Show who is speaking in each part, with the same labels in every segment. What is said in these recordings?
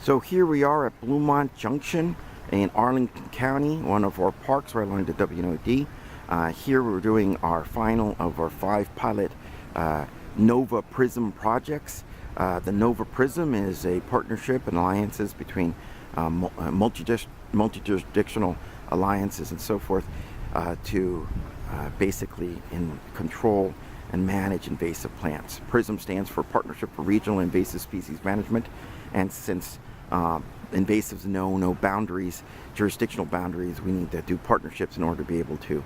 Speaker 1: So here we are at Bluemont Junction in Arlington County, one of our parks right along the WNOD. Here we're doing our final of our 5 pilot NOVA PRISM projects. The NOVA PRISM is a partnership and alliances between multijurisdictional alliances and so forth to basically control and manage invasive plants. PRISM stands for Partnership for Regional Invasive Species Management, and since invasives know no boundaries, jurisdictional boundaries, we need to do partnerships in order to be able to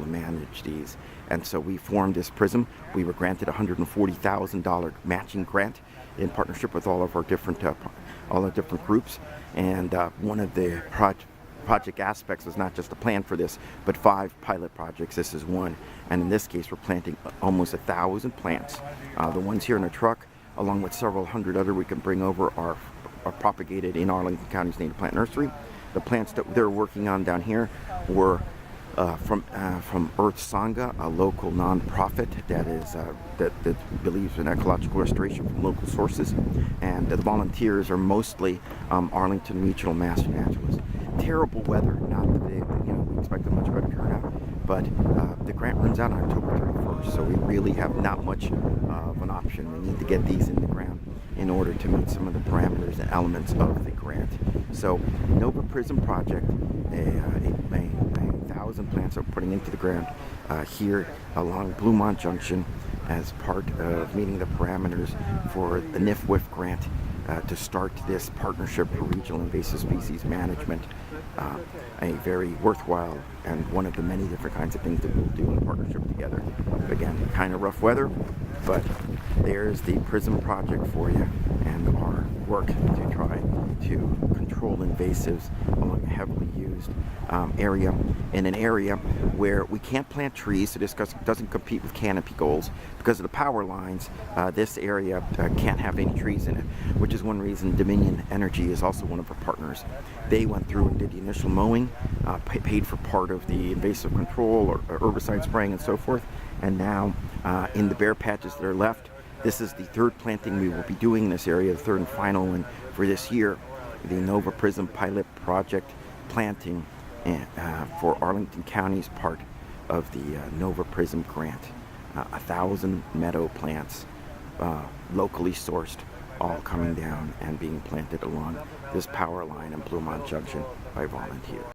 Speaker 1: manage these. And so we formed this PRISM. We were granted a $140,000 matching grant in partnership with all of our different groups. And one of the project aspects was not just a plan for this, but 5 pilot projects. This is one, and in this case, we're planting almost 1,000 plants. The ones here in the truck, along with several hundred other we can bring over, are propagated in Arlington County's native plant nursery. The plants that they're working on down here were from Earth Sangha, a local nonprofit that believes in ecological restoration from local sources, and the volunteers are mostly Arlington Regional Master Naturalists. Terrible weather, not that we expected much better turnout, but the grant runs out on October 31st, so we really have not much of an option. We need to get these in the ground in order to meet some of the parameters and elements of the grant. So, NOVA PRISM project, 1,000 plants are putting into the ground here along Bluemont Junction as part of meeting the parameters for the NIFWIF grant to start this Partnership for Regional Invasive Species Management. A very worthwhile and one of the many different kinds of things that we'll do in partnership together. Again, kind of rough weather, but there's the PRISM project for you and our work to try to control invasives along a heavily used area, in an area where we can't plant trees, so this doesn't compete with canopy goals. Because of the power lines, this area can't have any trees in it, which is one reason Dominion Energy is also one of our partners. They went through and did the initial mowing, paid for part of the invasive control or herbicide spraying and so forth, and now in the bare patches that are left, this is the 3rd planting we will be doing in this area, the 3rd and final one for this year, the NOVA PRISM pilot project planting for Arlington County's part of the NOVA PRISM grant. 1,000 meadow plants, locally sourced, all coming down and being planted along this power line in Bluemont Junction by volunteers.